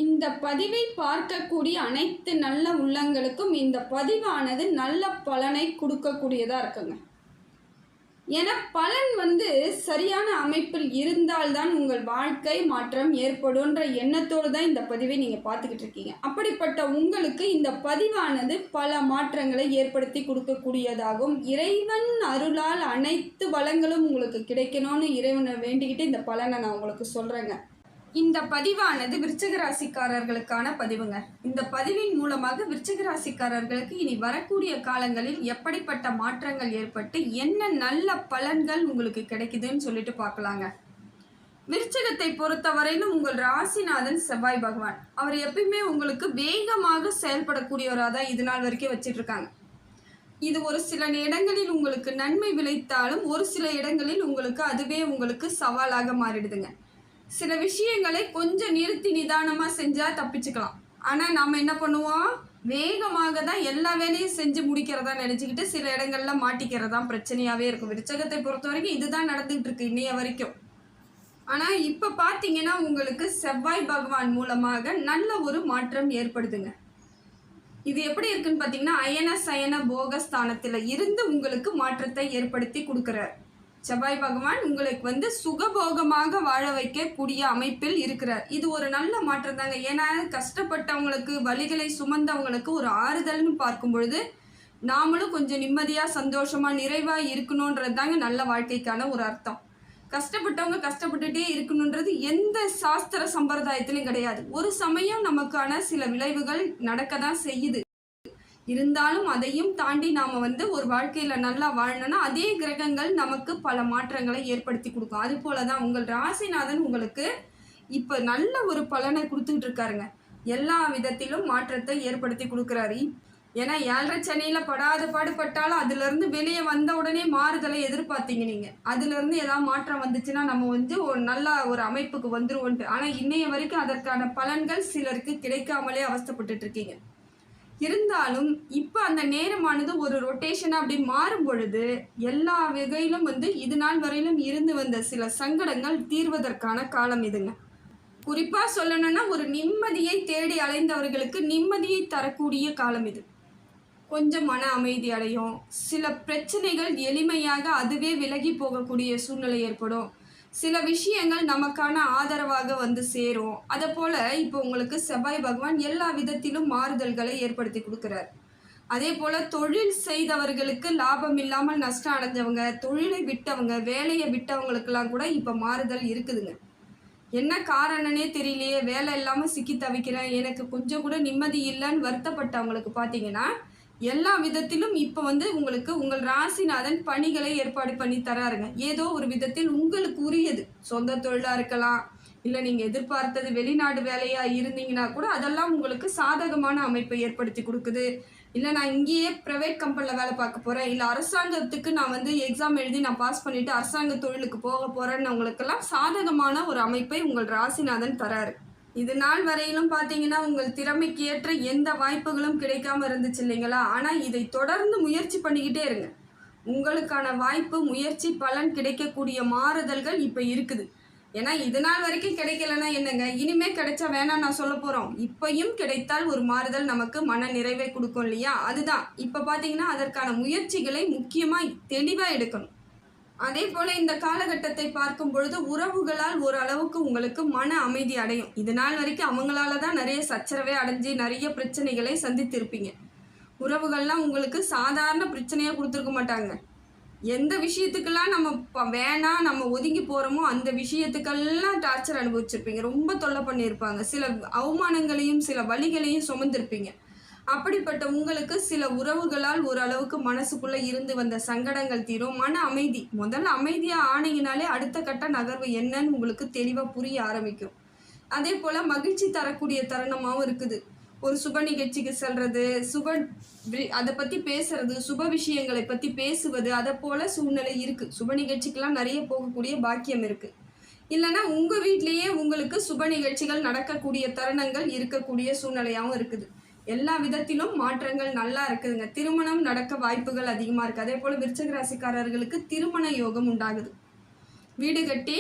இந்த பதிவை பார்க்கக்கூடிய அனைத்து நல்ல உள்ளங்களுக்கும் இந்த பதிவானது நல்ல பலனை கொடுக்கக்கூடியதாக இருக்குங்க. ஏன்னா பலன் சரியான அமைப்பில் இருந்தால்தான் உங்கள் வாழ்க்கை மாற்றம் ஏற்படும்ன்ற எண்ணத்தோடு தான் இந்த பதிவை நீங்கள் பார்த்துக்கிட்டு இருக்கீங்க. அப்படிப்பட்ட உங்களுக்கு இந்த பதிவானது பல மாற்றங்களை ஏற்படுத்தி கொடுக்கக்கூடியதாகும். இறைவன் அருளால் அனைத்து வளங்களும் உங்களுக்கு கிடைக்கணும்னு இறைவனை வேண்டிக்கிட்டு இந்த பலனை நான் உங்களுக்கு சொல்கிறேங்க. இந்த பதிவானது விருச்சிக ராசிக்காரர்களுக்கான பதிவுங்க. இந்த பதிவின் மூலமாக விருச்சிக ராசிக்காரர்களுக்கு இனி வரக்கூடிய காலங்களில் எப்படிப்பட்ட மாற்றங்கள் ஏற்பட்டு என்ன நல்ல பலன்கள் உங்களுக்கு கிடைக்குதுன்னு சொல்லிட்டு பார்க்கலாங்க. விருச்சிகத்தை பொறுத்தவரையிலும் உங்கள் ராசிநாதன் செவ்வாய் பகவான் அவர் எப்பயுமே உங்களுக்கு வேகமாக செயல்படக்கூடியவராக தான் இது நாள் வரைக்கும் வச்சிட்டு இருக்காங்க. இது ஒரு சில இடங்களில் உங்களுக்கு நன்மை விளைத்தாலும் ஒரு சில இடங்களில் அதுவே உங்களுக்கு சவாலாக மாறிடுதுங்க. சில விஷயங்களை கொஞ்சம் நிறுத்தி நிதானமாக செஞ்சால் தப்பிச்சுக்கலாம். ஆனால் நாம் என்ன பண்ணுவோம், வேகமாக தான் எல்லா வேலையும் செஞ்சு முடிக்கிறதா நினச்சிக்கிட்டு சில இடங்கள்ல மாட்டிக்கிறதான் பிரச்சனையாகவே இருக்கும். விருச்சகத்தை பொறுத்த வரைக்கும் இதுதான் நடந்துகிட்டு இருக்கு இன்னைய வரைக்கும். ஆனால் இப்போ பார்த்தீங்கன்னா உங்களுக்கு செவ்வாய் பகவான் மூலமாக நல்ல ஒரு மாற்றம் ஏற்படுதுங்க. இது எப்படி இருக்குன்னு பார்த்தீங்கன்னா அயன சயன போகஸ்தானத்தில் இருந்து உங்களுக்கு மாற்றத்தை ஏற்படுத்தி கொடுக்குறார். செவ்வாய் பகவான் உங்களுக்கு சுகபோகமாக வாழ வைக்கக்கூடிய அமைப்பில் இருக்கிறார். இது ஒரு நல்ல மாற்றம் தாங்க. ஏன்னா கஷ்டப்பட்டவங்களுக்கு வலிகளை சுமந்தவங்களுக்கு ஒரு ஆறுதல்னு பார்க்கும் பொழுது நாமளும் கொஞ்சம் நிம்மதியாக சந்தோஷமாக நிறைவாக இருக்கணுன்றது தாங்க நல்ல வாழ்க்கைக்கான ஒரு அர்த்தம். கஷ்டப்பட்டவங்க கஷ்டப்பட்டுட்டே இருக்கணுன்றது எந்த சாஸ்திர சம்பிரதாயத்திலையும் கிடையாது. ஒரு சமயம் நமக்கான சில விளைவுகள் நடக்க தான் செய்யுது. இருந்தாலும் அதையும் தாண்டி நாம் ஒரு வாழ்க்கையில் நல்லா வாழணும்னா அதே கிரகங்கள் நமக்கு பல மாற்றங்களை ஏற்படுத்தி கொடுக்கும். அது போல தான் உங்கள் ராசிநாதன் உங்களுக்கு இப்போ நல்ல ஒரு பலனை கொடுத்துக்கிட்டு இருக்காருங்க. எல்லா விதத்திலும் மாற்றத்தை ஏற்படுத்தி கொடுக்குறாரு. ஏன்னா 7.5 சனியில் படாத பாடுபட்டாலும் அதுலேருந்து வெளியே வந்த உடனே மாறுதலை எதிர்பார்த்தீங்க நீங்கள். அதுலேருந்து ஏதாவது மாற்றம் வந்துச்சுன்னா நம்ம ஒரு நல்ல ஒரு அமைப்புக்கு வந்துருவோன்ட்டு. ஆனால் இன்னைய வரைக்கும் அதற்கான பலன்கள் சிலருக்கு கிடைக்காமலே அவஸ்தைப்பட்டுட்டு இருக்கீங்க. இருந்தாலும் இப்போ அந்த நேரமானது ஒரு ரொட்டேஷனாக அப்படி மாறும் பொழுது எல்லா வகையிலும் இது நாள் வரையிலும் இருந்து வந்த சில சங்கடங்கள் தீர்வதற்கான காலம் இதுங்க. குறிப்பாக சொல்லணும்னா ஒரு நிம்மதியை தேடி அலைந்தவர்களுக்கு நிம்மதியை தரக்கூடிய காலம் இது. கொஞ்சம் மன அமைதி அடையும். சில பிரச்சனைகள் எளிமையாக அதுவே விலகி போகக்கூடிய சூழ்நிலை ஏற்படும். சில விஷயங்கள் நமக்கான ஆதரவாக சேரும். அதை போல் இப்போ உங்களுக்கு செவ்வாய் பகவான் எல்லா விதத்திலும் மாறுதல்களை ஏற்படுத்தி கொடுக்குறார். அதே போல் தொழில் செய்தவர்களுக்கு லாபம் இல்லாமல் நஷ்டம் அடைஞ்சவங்க, தொழிலை விட்டவங்க, வேலையை விட்டவங்களுக்கெல்லாம் கூட இப்போ மாறுதல் இருக்குதுங்க. என்ன காரணனே தெரியலையே, வேலை இல்லாமல் சிக்கி தவிக்கிறேன், எனக்கு கொஞ்சம் கூட நிம்மதி இல்லைன்னு வருத்தப்பட்டவங்களுக்கு பார்த்தீங்கன்னா எல்லா விதத்திலும் இப்போ உங்களுக்கு உங்கள் ராசிநாதன் பணிகளை ஏற்பாடு பண்ணி தராருங்க. ஏதோ ஒரு விதத்தில் உங்களுக்கு உரியது சொந்த தொழிலாக இருக்கலாம், இல்லை நீங்கள் எதிர்பார்த்தது வெளிநாடு வேலையாக இருந்தீங்கன்னா கூட அதெல்லாம் உங்களுக்கு சாதகமான அமைப்பை ஏற்படுத்தி கொடுக்குது. இல்லை நான் இங்கேயே ப்ரைவேட் கம்பெனியில் வேலை பார்க்க போகிறேன், இல்லை அரசாங்கத்துக்கு நான் எக்ஸாம் எழுதி நான் பாஸ் பண்ணிவிட்டு அரசாங்க தொழிலுக்கு போக போகிறேன்னு உங்களுக்கெல்லாம் சாதகமான ஒரு அமைப்பை உங்கள் ராசிநாதன் தராரு. இது நாள் வரையிலும் பார்த்தீங்கன்னா உங்கள் திறமைக்கு ஏற்ற எந்த வாய்ப்புகளும் கிடைக்காம இருந்துச்சு இல்லைங்களா? ஆனால் இதை தொடர்ந்து முயற்சி பண்ணிக்கிட்டே இருங்க. உங்களுக்கான வாய்ப்பு, முயற்சி, பலன் கிடைக்கக்கூடிய மாறுதல்கள் இப்போ இருக்குது. ஏன்னா இது நாள் வரைக்கும் கிடைக்கலன்னா என்னங்க, இனிமே கிடைச்சா வேணாம் நான் சொல்ல போகிறோம். இப்பையும் கிடைத்தால் ஒரு மாறுதல் நமக்கு மன நிறைவை கொடுக்கும் இல்லையா? அதுதான் இப்போ பார்த்தீங்கன்னா அதற்கான முயற்சிகளை முக்கியமாக தெளிவாக எடுக்கணும். அதே போல் இந்த காலகட்டத்தை பார்க்கும் பொழுது உறவுகளால் ஓரளவுக்கு உங்களுக்கு மன அமைதி அடையும். இது நாள் வரைக்கும் அவங்களால தான் நிறைய சச்சரவே அடைஞ்சு நிறைய பிரச்சனைகளை சந்தித்திருப்பீங்க. உறவுகள்லாம் உங்களுக்கு சாதாரண பிரச்சனையாக கொடுத்துருக்க மாட்டாங்க. எந்த விஷயத்துக்கெல்லாம் நம்ம வேணாம் நம்ம ஒதுங்கி போகிறோமோ அந்த விஷயத்துக்கெல்லாம் டார்ச்சர் அனுபவிச்சிருப்பீங்க. ரொம்ப தொல்லை பண்ணியிருப்பாங்க. சில அவமானங்களையும் சில வலிகளையும் சுமந்திருப்பீங்க. அப்படிப்பட்ட உங்களுக்கு சில உறவுகளால் ஓரளவுக்கு மனசுக்குள்ளே இருந்து வந்த சங்கடங்கள் தீரும். மன அமைதி, முதல்ல அமைதியாக ஆனீங்கனாலே அடுத்த கட்ட நகர்வு என்னன்னு உங்களுக்கு தெளிவாக புரிய ஆரம்பிக்கும். அதே போல் மகிழ்ச்சி தரக்கூடிய தருணமாகவும் இருக்குது. ஒரு சுப நிகழ்ச்சிக்கு செல்வது, அதை பற்றி பேசுறது, சுப விஷயங்களை பற்றி பேசுவது, அதை போல் சூழ்நிலை இருக்குது. சுப நிகழ்ச்சிக்கெல்லாம் நிறைய போகக்கூடிய பாக்கியம் இருக்குது. இல்லைன்னா உங்கள் வீட்லேயே உங்களுக்கு சுப நிகழ்ச்சிகள் நடக்கக்கூடிய தருணங்கள் இருக்கக்கூடிய சூழ்நிலையாகவும் இருக்குது. எல்லா விதத்திலும் மாற்றங்கள் நல்லா இருக்குதுங்க. திருமணம் நடக்க வாய்ப்புகள் அதிகமாக இருக்குது. அதே போல் விருச்சிக ராசிக்காரர்களுக்கு திருமண யோகம் உண்டாகுது. வீடு கட்டி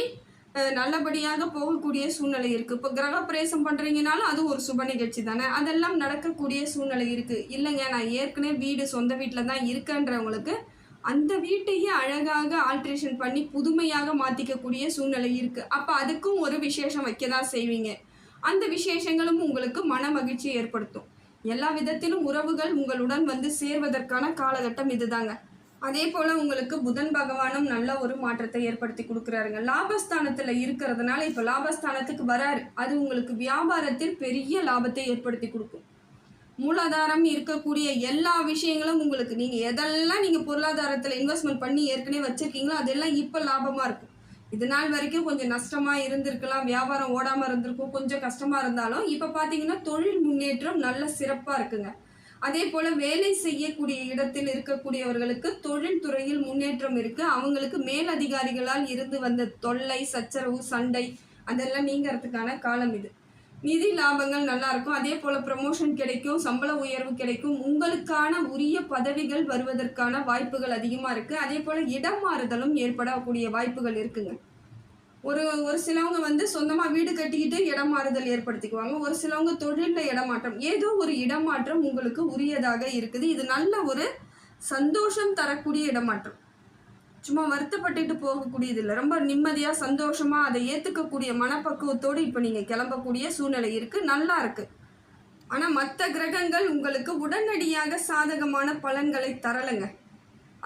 நல்லபடியாக போகக்கூடிய சூழ்நிலை இருக்குது. இப்போ கிரகப்பிரவேசம் பண்ணுறீங்கனாலும் அது ஒரு சுப நிகழ்ச்சி தானே, அதெல்லாம் நடக்கக்கூடிய சூழ்நிலை இருக்குது. இல்லைங்க நான் ஏற்கனவே வீடு சொந்த வீட்டில் தான் இருக்கேன்றவங்களுக்கு அந்த வீட்டையே அழகாக ஆல்ட்ரேஷன் பண்ணி புதுமையாக மாற்றிக்கக்கூடிய சூழ்நிலை இருக்குது. அப்போ அதுக்கும் ஒரு விசேஷம் வைக்க தான் செய்வீங்க. அந்த விசேஷங்களும் உங்களுக்கு மன மகிழ்ச்சியை ஏற்படுத்தும். எல்லா விதத்திலும் உறவுகள் உங்களுடன் வந்து சேர்வதற்கான காலகட்டம் இதுதாங்க. அதே போல் உங்களுக்கு புதன் பகவானும் நல்ல ஒரு மாற்றத்தை ஏற்படுத்தி கொடுக்குறாருங்க. லாபஸ்தானத்தில் இருக்கிறதுனால இப்போ லாபஸ்தானத்துக்கு வராரு. அது உங்களுக்கு வியாபாரத்தில் பெரிய லாபத்தை ஏற்படுத்தி கொடுக்கும். மூலாதாரம் இருக்கக்கூடிய எல்லா விஷயங்களும் உங்களுக்கு நீங்கள் எதெல்லாம் நீங்கள் பொருளாதாரத்தில் இன்வெஸ்ட்மெண்ட் பண்ணி ஏற்கனவே வச்சுருக்கீங்களோ அதெல்லாம் இப்போ லாபமாக இருக்கும். இது நாள் வரைக்கும் கொஞ்சம் நஷ்டமாக இருந்திருக்கலாம், வியாபாரம் ஓடாமல் இருந்திருக்கும், கொஞ்சம் கஷ்டமாக இருந்தாலும் இப்போ பார்த்தீங்கன்னா தொழில் முன்னேற்றம் நல்ல சிறப்பாக இருக்குங்க. அதே போல் வேலை செய்யக்கூடிய இடத்தில் இருக்கக்கூடியவர்களுக்கு தொழில் துறையில் முன்னேற்றம் இருக்குது. அவங்களுக்கு மேலதிகாரிகளால் இருந்து வந்த தொல்லை, சச்சரவு, சண்டை அதெல்லாம் நீங்கிறதுக்கான காலம் இது. நிதி லாபங்கள் நல்லா இருக்கும். அதே போல் ப்ரமோஷன் கிடைக்கும், சம்பள உயர்வு கிடைக்கும், உங்களுக்கான உரிய பதவிகள் வருவதற்கான வாய்ப்புகள் அதிகமாக இருக்குது. அதே போல் இடம் மாறுதலும் ஏற்படக்கூடிய வாய்ப்புகள் இருக்குங்க. ஒரு சிலவங்க வந்து சொந்தமாக வீடு கட்டிக்கிட்டு இடம் மாறுதல் ஏற்படுத்திக்குவாங்க. ஒரு சிலவங்க தொழிலில் இடமாற்றம், ஏதோ ஒரு இடமாற்றம் உங்களுக்கு உரியதாக இருக்குது. இது நல்ல ஒரு சந்தோஷம் தரக்கூடிய இடமாற்றம். சும்மா வருத்தப்பட்டுட்டு போகக்கூடியது இல்லை. ரொம்ப நிம்மதியாக சந்தோஷமாக அதை ஏற்றுக்கக்கூடிய மனப்பக்குவத்தோடு இப்போ நீங்கள் கிளம்பக்கூடிய சூழ்நிலை இருக்குது. நல்லா இருக்குது. ஆனால் மற்ற கிரகங்கள் உங்களுக்கு உடனடியாக சாதகமான பலன்களை தரலைங்க.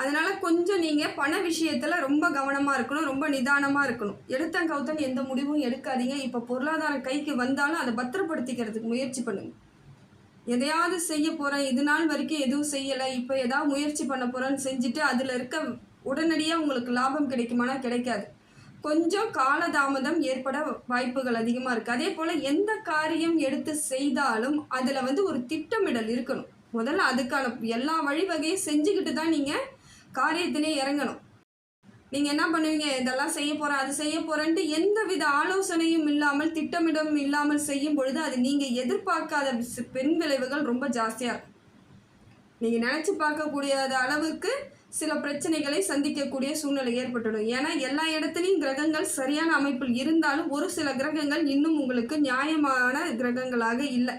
அதனால் கொஞ்சம் நீங்கள் பண விஷயத்தில் ரொம்ப கவனமாக இருக்கணும், ரொம்ப நிதானமாக இருக்கணும். எடுத்தங்கவுத்தன் எந்த முடிவும் எடுக்காதீங்க. இப்போ பொருளாதாரம் கைக்கு வந்தாலும் அதை பத்திரப்படுத்திக்கிறதுக்கு முயற்சி பண்ணுங்கள். எதையாவது செய்ய போகிறேன், இது நாள் வரைக்கும் எதுவும் செய்யலை, இப்போ எதாவது முயற்சி பண்ண போகிறேன்னு செஞ்சுட்டு அதில் இருக்க உடனடியாக உங்களுக்கு லாபம் கிடைக்குமானா கிடைக்காது. கொஞ்சம் காலதாமதம் ஏற்பட வாய்ப்புகள் அதிகமாக இருக்குது. அதே போல் எந்த காரியம் எடுத்து செய்தாலும் அதில் வந்து ஒரு திட்டமிடல் இருக்கணும். முதல்ல அதுக்கான எல்லா வழிவகையும் செஞ்சுக்கிட்டு தான் நீங்கள் காரியத்திலே இறங்கணும். நீங்கள் என்ன பண்ணுவீங்க, இதெல்லாம் செய்ய போகிறேன் அது செய்ய போகிறேன்ட்டு எந்த வித ஆலோசனையும் இல்லாமல் திட்டமிடம் இல்லாமல் செய்யும் பொழுது அது நீங்கள் எதிர்பார்க்காத பெண் விளைவுகள் ரொம்ப ஜாஸ்தியாக இருக்கும். நீங்கள் நினச்சி பார்க்கக்கூடிய அளவுக்கு சில பிரச்சனைகளை சந்திக்கக்கூடிய சூழ்நிலை ஏற்பட்டுடும். ஏன்னா எல்லா இடத்துலையும் கிரகங்கள் சரியான அமைப்பில் இருந்தாலும் ஒரு சில கிரகங்கள் இன்னும் உங்களுக்கு நியாயமான கிரகங்களாக இல்லை,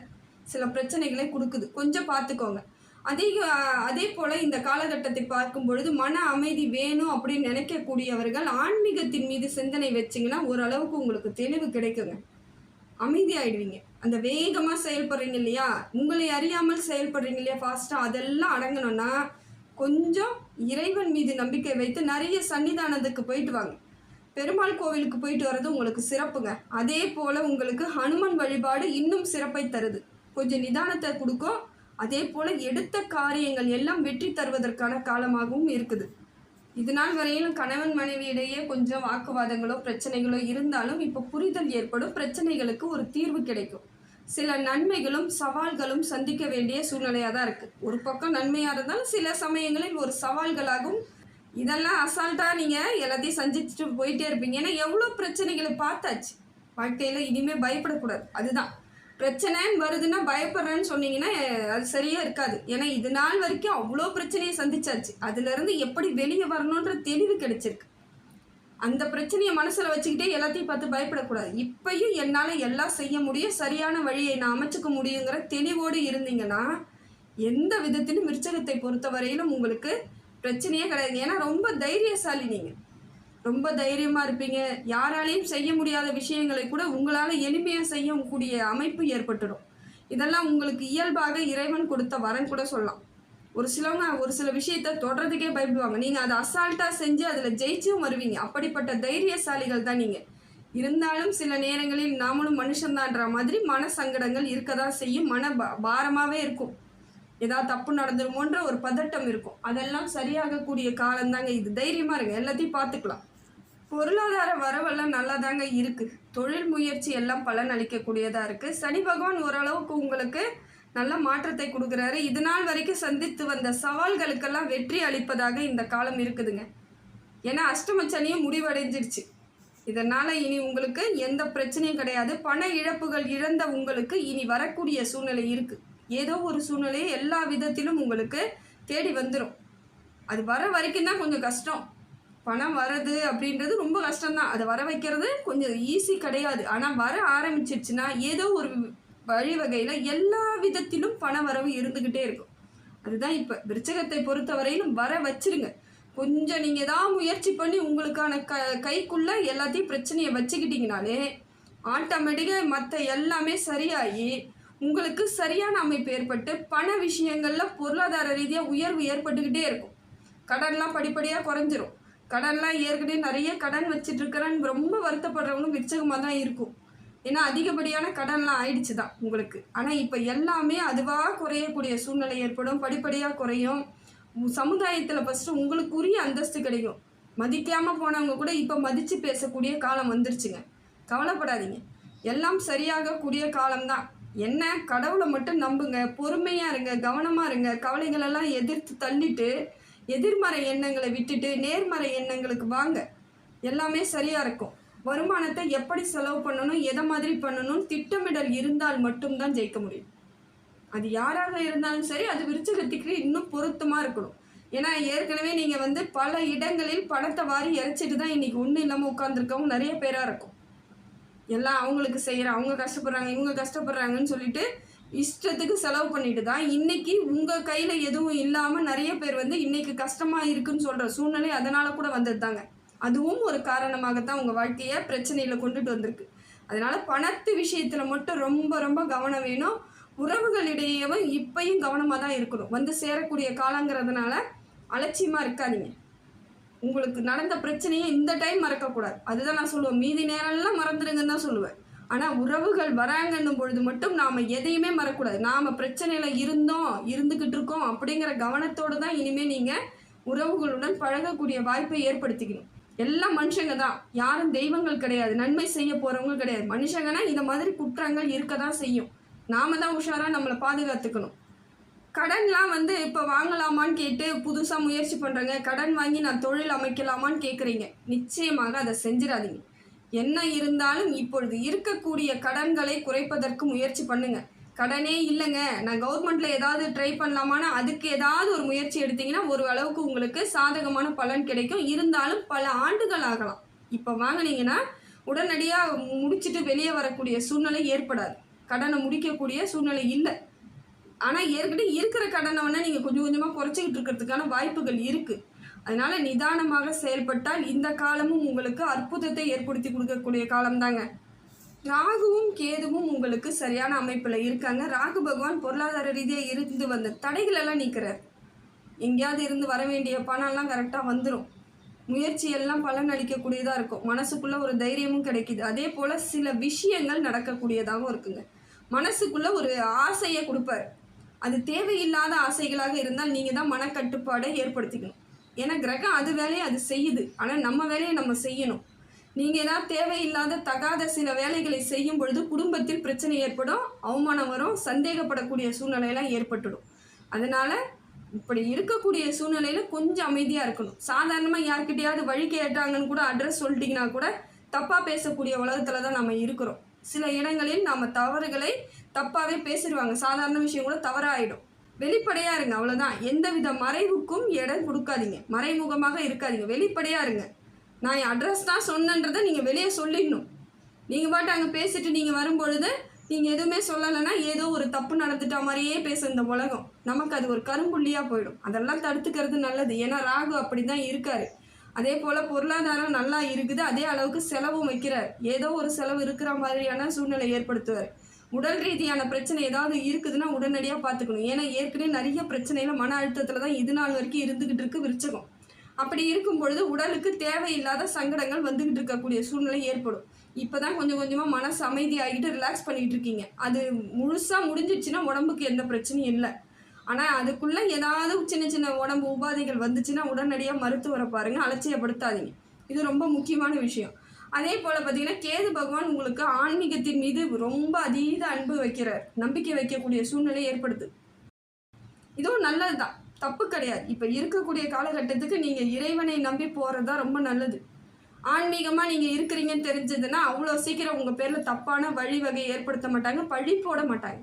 சில பிரச்சனைகளை கொடுக்குது. கொஞ்சம் பார்த்துக்கோங்க. அதே போல் இந்த காலகட்டத்தை பார்க்கும் பொழுது மன அமைதி வேணும் அப்படின்னு நினைக்கக்கூடியவர்கள் ஆன்மீகத்தின் மீது சிந்தனை வச்சிங்கன்னா ஓரளவுக்கு உங்களுக்கு தெளிவு கிடைக்குங்க. அமைதி ஆகிடுவீங்க. அந்த வேகமாக செயல்படுறீங்க இல்லையா, உங்களை அறியாமல் செயல்படுறீங்க இல்லையா ஃபாஸ்ட்டாக, அதெல்லாம் அடங்கணும்னா கொஞ்சம் இறைவன் மீது நம்பிக்கை வைத்து நிறைய சன்னிதானத்துக்கு போயிட்டு வாங்க. பெருமாள் கோவிலுக்கு போயிட்டு வர்றது உங்களுக்கு சிறப்புங்க. அதே போல் உங்களுக்கு ஹனுமன் வழிபாடு இன்னும் சிறப்பை தருது, கொஞ்சம் நிதானத்தை கொடுக்கும். அதே போல் எடுத்த காரியங்கள் எல்லாம் வெற்றி தருவதற்கான காலமாகவும் இருக்குது. இது நாள் வரையிலும் கணவன் மனைவியிடையே கொஞ்சம் வாக்குவாதங்களோ பிரச்சனைகளோ இருந்தாலும் இப்போ புரிதல் ஏற்படும், பிரச்சனைகளுக்கு ஒரு தீர்வு கிடைக்கும். சில நன்மைகளும் சவால்களும் சந்திக்க வேண்டிய சூழ்நிலையாக தான் இருக்குது. ஒரு பக்கம் நன்மையாக இருந்தாலும் சில சமயங்களில் ஒரு சவால்களாகவும். இதெல்லாம் அசால்ட்டாக நீங்கள் எல்லாத்தையும் சந்திச்சுட்டு போயிட்டே இருப்பீங்க. ஏன்னா எவ்வளோ பிரச்சனைகளை பார்த்தாச்சு வாழ்க்கையில். இனிமேல் பயப்படக்கூடாது. அதுதான் பிரச்சனைன்னு வருதுன்னா பயப்படுறேன்னு சொன்னீங்கன்னா அது சரியாக இருக்காது. ஏன்னா இது நாள் வரைக்கும் அவ்வளோ பிரச்சனையை சந்திச்சாச்சு. அதுலேருந்து எப்படி வெளியே வரணுன்ற தெளிவு கிடைச்சிருக்கு. அந்த பிரச்சனையை மனசில் வச்சுக்கிட்டே எல்லாத்தையும் பார்த்து பயப்படக்கூடாது. இப்பையும் என்னால் எல்லாம் செய்ய முடியும், சரியான வழியை நான் அமைச்சுக்க முடியுங்கிற தெளிவோடு இருந்தீங்கன்னா எந்த விதத்திலும் விருச்சகத்தை பொறுத்த வரையிலும் உங்களுக்கு பிரச்சனையே கிடையாது. ஏன்னா ரொம்ப தைரியசாலி, நீங்கள் ரொம்ப தைரியமாக இருப்பீங்க. யாராலையும் செய்ய முடியாத விஷயங்களை கூட உங்களால் எளிமையாக செய்யக்கூடிய அமைப்பு ஏற்பட்டுடும். இதெல்லாம் உங்களுக்கு இயல்பாக இறைவன் கொடுத்த வரன் கூட சொல்லலாம். ஒரு சிலவங்க ஒரு சில விஷயத்தை தொடர்றதுக்கே பயப்படுவாங்க. நீங்கள் அதை அசால்ட்டாக செஞ்சு அதில் ஜெயிச்சும் வருவீங்க. அப்படிப்பட்ட தைரியசாலிகள் தான் நீங்கள். இருந்தாலும் சில நேரங்களில் நாமளும் மனுஷன்தான்ற மாதிரி மன சங்கடங்கள் இருக்க தான் செய்யும். மன பாரமாகவே இருக்கும். ஏதாவது தப்பு நடந்துருமோன்ற ஒரு பதட்டம் இருக்கும். அதெல்லாம் சரியாகக்கூடிய காலம்தாங்க இது. தைரியமாக இருங்க, எல்லாத்தையும் பார்த்துக்கலாம். பொருளாதார வரவெல்லாம் நல்லா தாங்க இருக்குது. தொழில் முயற்சி எல்லாம் பலன் அளிக்கக்கூடியதாக இருக்குது. சனி பகவான் ஓரளவுக்கு உங்களுக்கு நல்ல மாற்றத்தை கொடுக்குறாரு. இது நாள் வரைக்கும் சந்தித்து வந்த சவால்களுக்கெல்லாம் வெற்றி அளிப்பதாக இந்த காலம் இருக்குதுங்க. ஏன்னா அஷ்டம சனியும் முடிவடைஞ்சிருச்சு. இதனால் இனி உங்களுக்கு எந்த பிரச்சனையும் கிடையாது. பண இழப்புகள் இழந்த உங்களுக்கு இனி வரக்கூடிய சூழ்நிலை இருக்குது. ஏதோ ஒரு சூழ்நிலையை எல்லா விதத்திலும் உங்களுக்கு தேடி வந்துடும். அது வர வரைக்கும் தான் கொஞ்சம் கஷ்டம். பணம் வரது அப்படின்றது ரொம்ப கஷ்டம்தான். அதை வர வைக்கிறது கொஞ்சம் ஈஸி கிடையாது. ஆனால் வர ஆரம்பிச்சிருச்சுன்னா ஏதோ ஒரு வழிவகையில் எல்லா விதத்திலும் பண வரவு இருந்துக்கிட்டே இருக்கும். அதுதான் இப்போ விருச்சகத்தை பொறுத்தவரையிலும் வர வச்சிருங்க. கொஞ்சம் நீங்கள் ஏதாவது முயற்சி பண்ணி உங்களுக்கான கைக்குள்ளே எல்லாத்தையும் பிரச்சனையை வச்சுக்கிட்டிங்கனாலே ஆட்டோமேட்டிக்காக மற்ற எல்லாமே சரியாகி உங்களுக்கு சரியான அமைப்பு ஏற்பட்டு பண விஷயங்களில் பொருளாதார ரீதியாக உயர்வு ஏற்பட்டுக்கிட்டே இருக்கும். கடன்லாம் படிப்படியாக குறைஞ்சிரும். கடன்லாம் ஏற்கனவே நிறைய கடன் வச்சுட்டு இருக்கிறேன்னு ரொம்ப வருத்தப்படுறவங்களும் விருச்சகமாக தான் இருக்கும். ஏன்னா அதிகப்படியான கடன்லாம் ஆயிடுச்சு தான் உங்களுக்கு. ஆனால் இப்போ எல்லாமே அதுவாக குறையக்கூடிய சூழ்நிலை ஏற்படும். படிப்படியாக குறையும். சமுதாயத்தில் ஃபஸ்ட்டு உங்களுக்கு உரிய அந்தஸ்து கிடைக்கும். மதிக்காமல் போனவங்க கூட இப்போ மதித்து பேசக்கூடிய காலம் வந்துருச்சுங்க. கவலைப்படாதீங்க, எல்லாம் சரியாகக்கூடிய காலம்தான். என்ன, கடவுளை மட்டும் நம்புங்க, பொறுமையாக இருங்க, கவனமாக இருங்க. கவலைகளெல்லாம் எதிர்த்து தள்ளிட்டு எதிர்மறை எண்ணங்களை விட்டுட்டு நேர்மறை எண்ணங்களுக்கு வாங்க. எல்லாமே சரியாக இருக்கும். வருமானத்தை எப்படி செலவு பண்ணணும், எதை மாதிரி பண்ணணும் திட்டமிடல் இருந்தால் மட்டும்தான் ஜெயிக்க முடியும். அது யாராக இருந்தாலும் சரி, அது விருச்சகத்துக்கு இன்னும் பொருத்தமாக இருக்கணும். ஏன்னா ஏற்கனவே நீங்கள் பல இடங்களில் பணத்தை வாரி இறைச்சிட்டு தான் இன்றைக்கி ஒன்றும் இல்லாமல் உட்காந்துருக்கவங்க நிறைய பேராக இருக்கும். எல்லாம் அவங்களுக்கு செய்கிறேன், அவங்க கஷ்டப்படுறாங்க, இவங்க கஷ்டப்படுறாங்கன்னு சொல்லிட்டு இஷ்டத்துக்கு செலவு பண்ணிட்டு தான் இன்றைக்கி உங்கள் கையில் எதுவும் இல்லாமல் நிறைய பேர் இன்றைக்கி கஷ்டமாக இருக்குன்னு சொல்கிற சூழ்நிலை அதனால் கூட வந்தது தாங்க. அதுவும் ஒரு காரணமாகத்தான் உங்கள் வாழ்க்கையை பிரச்சனையில் கொண்டுட்டு வந்திருக்கு. அதனால் பணத்து விஷயத்தில் மட்டும் ரொம்ப ரொம்ப கவனம் வேணும். உறவுகளிடையேவும் இப்பையும் கவனமாக தான் இருக்கணும். சேரக்கூடிய காலங்கிறதுனால அலட்சியமாக இருக்காதீங்க. உங்களுக்கு நடந்த பிரச்சனையை இந்த டைம் மறக்கக்கூடாது. அதுதான் நான் சொல்லுவேன். மீதி நேரம்லாம் மறந்துடுங்கன்னு தான் சொல்லுவேன். ஆனால் உறவுகள் வராங்கன்னும் பொழுது மட்டும் நாம் எதையுமே மறக்கக்கூடாது. நாம் பிரச்சனையில் இருந்துக்கிட்டு இருக்கோம் அப்படிங்கிற கவனத்தோடு தான் இனிமேல் நீங்கள் உறவுகளுடன் பழகக்கூடிய வாய்ப்பை ஏற்படுத்திக்கணும். எல்லாம் மனுஷங்க தான், யாரும் தெய்வங்கள் கிடையாது, நன்மை செய்ய போகிறவங்க கிடையாது. மனுஷங்கன்னா இந்த மாதிரி குற்றங்கள் இருக்க தான் செய்யும். நாம் தான் உஷாராக நம்மளை பாதுகாத்துக்கணும். கடன்லாம் இப்போ வாங்கலாமான்னு கேட்டு புதுசாக முயற்சி பண்ணுறேங்க, கடன் வாங்கி நான் தொழில் அமைக்கலாமான்னு கேட்குறீங்க. நிச்சயமாக அதை செஞ்சிடாதீங்க. என்ன இருந்தாலும் இப்பொழுது இருக்கக்கூடிய கடன்களை குறைப்பதற்கு முயற்சி பண்ணுங்கள். கடனே இல்லைங்க, நான் கவர்மெண்ட்டில் ஏதாவது ட்ரை பண்ணலாமான்னு அதுக்கு ஏதாவது ஒரு முயற்சி எடுத்திங்கன்னா ஒரு அளவுக்கு உங்களுக்கு சாதகமான பலன் கிடைக்கும். இருந்தாலும் பல ஆண்டுகள் ஆகலாம். இப்போ வாங்கினீங்கன்னா உடனடியாக முடிச்சுட்டு வெளியே வரக்கூடிய சூழ்நிலை ஏற்படாது. கடனை முடிக்கக்கூடிய சூழ்நிலை இல்லை. ஆனால் ஏற்கனவே இருக்கிற கடனை நீங்கள் கொஞ்சம் கொஞ்சமாக குறைச்சிக்கிட்டு இருக்கிறதுக்கான வாய்ப்புகள் இருக்குது. அதனால் நிதானமாக செயல்பட்டால் இந்த காலமும் உங்களுக்கு அற்புதத்தை ஏற்படுத்தி கொடுக்கக்கூடிய காலம்தாங்க. ராகுவும் கேதுவும் உங்களுக்கு சரியான அமைப்பில் இருக்காங்க. ராகு பகவான் பொருளாதார ரீதியாக இருந்து வந்த தடைகளெல்லாம் நீக்கிறார். எங்கேயாவது இருந்து வர வேண்டிய பணம்லாம் கரெக்டாக வந்துடும். முயற்சியெல்லாம் பலன் அளிக்கக்கூடியதாக இருக்கும். மனசுக்குள்ளே ஒரு தைரியமும் கிடைக்கிது. அதே போல் சில விஷயங்கள் நடக்கக்கூடியதாகவும் இருக்குங்க. மனசுக்குள்ளே ஒரு ஆசையை கொடுப்பார். அது தேவையில்லாத ஆசைகளாக இருந்தால் நீங்கள் தான் மனக்கட்டுப்பாடை ஏற்படுத்திக்கணும். ஏன்னா கிரகம் அது வேலையை அது செய்யுது. ஆனால் நம்ம வேலையை நம்ம செய்யணும். நீங்கள் ஏதாவது தேவையில்லாத தகாத சில வேலைகளை செய்யும் பொழுது குடும்பத்தில் பிரச்சனை ஏற்படும், அவமானம் வரும், சந்தேகப்படக்கூடிய சூழ்நிலையெல்லாம் ஏற்பட்டுடும். அதனால் இப்படி இருக்கக்கூடிய சூழ்நிலையில் கொஞ்சம் அமைதியாக இருக்கணும். சாதாரணமாக யார்கிட்டையாவது வழி கேட்டாங்கன்னு கூட அட்ரஸ் சொல்லிட்டிங்கன்னா கூட தப்பாக பேசக்கூடிய உலகத்தில் தான் நம்ம இருக்கிறோம். சில இடங்களில் நாம் தவறுகளை தப்பாகவே பேசிடுவாங்க. சாதாரண விஷயம் கூட தவறாகிடும். வெளிப்படையாக இருங்க, அவ்வளோதான். எந்தவித மறைவுக்கும் இடம் கொடுக்காதீங்க. மறைமுகமாக இருக்காதீங்க, வெளிப்படையாக இருங்க. நான் என் அட்ரஸ் தான் சொன்னன்றதை நீங்கள் வெளியே சொல்லிடணும். நீங்கள் பாட்டு அங்கே பேசிட்டு நீங்கள் வரும்பொழுது நீங்கள் எதுவுமே சொல்லலைன்னா ஏதோ ஒரு தப்பு நடந்துட்ட மாதிரியே பேசும் இந்த உலகம். நமக்கு அது ஒரு கரும்புள்ளியாக போயிடும். அதெல்லாம் தடுத்துக்கிறது நல்லது. ஏன்னா ராகு அப்படி தான் இருக்கார். அதே போல் பொருளாதாரம் நல்லா இருக்குது, அதே அளவுக்கு செலவும் வைக்கிறார். ஏதோ ஒரு செலவு இருக்கிற மாதிரியான சூழ்நிலை ஏற்படுத்துவார். உடல் ரீதியான பிரச்சனை ஏதாவது இருக்குதுன்னா உடனடியாக பார்த்துக்கணும். ஏன்னா ஏற்கனவே நிறைய பிரச்சனையில் மன அழுத்தத்தில் தான் இது நாள் வரைக்கும் இருந்துக்கிட்டு இருக்கு விருச்சகம். அப்படி இருக்கும் பொழுது உடலுக்கு தேவையில்லாத சங்கடங்கள் வந்துக்கிட்டு இருக்கக்கூடிய சூழ்நிலை ஏற்படும். இப்போ தான் கொஞ்சம் கொஞ்சமாக மனசு அமைதியாகிட்டு ரிலாக்ஸ் பண்ணிகிட்டு இருக்கீங்க. அது முழுசாக முடிஞ்சிடுச்சுன்னா உடம்புக்கு எந்த பிரச்சனையும் இல்லை. ஆனால் அதுக்குள்ளே ஏதாவது சின்ன சின்ன உடம்பு உபாதைகள் வந்துச்சுன்னா உடனடியாக மருத்துவரை பாருங்கள், அலட்சியப்படுத்தாதீங்க. இது ரொம்ப முக்கியமான விஷயம். அதே போல் பார்த்திங்கன்னா கேது பகவான் உங்களுக்கு ஆன்மீகத்தின் மீது ரொம்ப அதீத அன்பு வைக்கிறார், நம்பிக்கை வைக்கக்கூடிய சூழ்நிலை ஏற்படுது. இதுவும் நல்லது தான், தப்பு கிடையாது. இப்போ இருக்கக்கூடிய காலகட்டத்துக்கு நீங்கள் இறைவனை நம்பி போகிறது தான் ரொம்ப நல்லது. ஆன்மீகமாக நீங்கள் இருக்கிறீங்கன்னு தெரிஞ்சதுன்னா அவ்வளோ சீக்கிரம் உங்கள் பேரில் தப்பான வழிவகை ஏற்படுத்த மாட்டாங்க, பழி போட மாட்டாங்க.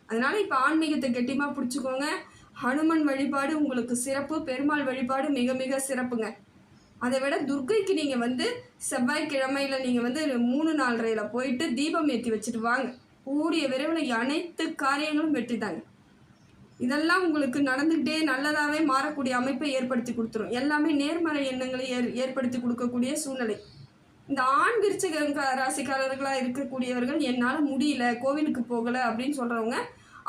அதனால் இப்போ ஆன்மீகத்தை கெட்டியமாக பிடிச்சிக்கோங்க. ஹனுமன் வழிபாடு உங்களுக்கு சிறப்பு, பெருமாள் வழிபாடு மிக மிக சிறப்புங்க. அதை விட துர்க்கைக்கு நீங்கள் வந்து செவ்வாய்க்கிழமையில் நீங்கள் வந்து 3-4:30 போயிட்டு தீபம் ஏற்றி வச்சுட்டு வாங்க. கூடிய விரைவில் அனைத்து காரியங்களும் வெற்றி தாங்க. இதெல்லாம் உங்களுக்கு நடந்துக்கிட்டே நல்லதாகவே மாறக்கூடிய அமைப்பை ஏற்படுத்தி கொடுத்துரும். எல்லாமே நேர்மறை எண்ணங்களை ஏற்படுத்தி கொடுக்கக்கூடிய சூழ்நிலை. இந்த ஆண் விருச்சிக ராசிக்காரர்களாக இருக்கக்கூடியவர்கள் என்னால் முடியல, கோவிலுக்கு போகலை அப்படின்னு சொல்கிறவங்க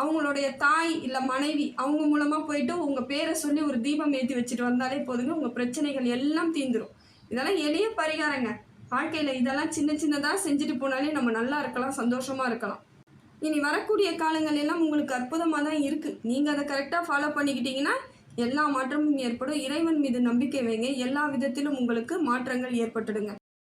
அவங்களுடைய தாய் இல்லை மனைவி அவங்க மூலமாக போயிட்டு உங்கள் பேரை சொல்லி ஒரு தீபம் ஏற்றி வச்சுட்டு வந்தாலே போதுங்க, உங்கள் பிரச்சனைகள் எல்லாம் தீந்துடும். இதெல்லாம் எளிய பரிகாரங்க. வாழ்க்கையில் இதெல்லாம் சின்ன சின்னதாக செஞ்சுட்டு போனாலே நம்ம நல்லா இருக்கலாம், சந்தோஷமாக இருக்கலாம். இனி வரக்கூடிய காலங்கள் எல்லாம் உங்களுக்கு அற்புதமாக தான் இருக்குது. நீங்கள் அதை கரெக்டாக ஃபாலோ பண்ணிக்கிட்டீங்கன்னா எல்லா மாற்றமும் ஏற்படும். இறைவன் மீது நம்பிக்கை வைங்க, எல்லா விதத்திலும் உங்களுக்கு மாற்றங்கள் ஏற்பட்டுடுங்க.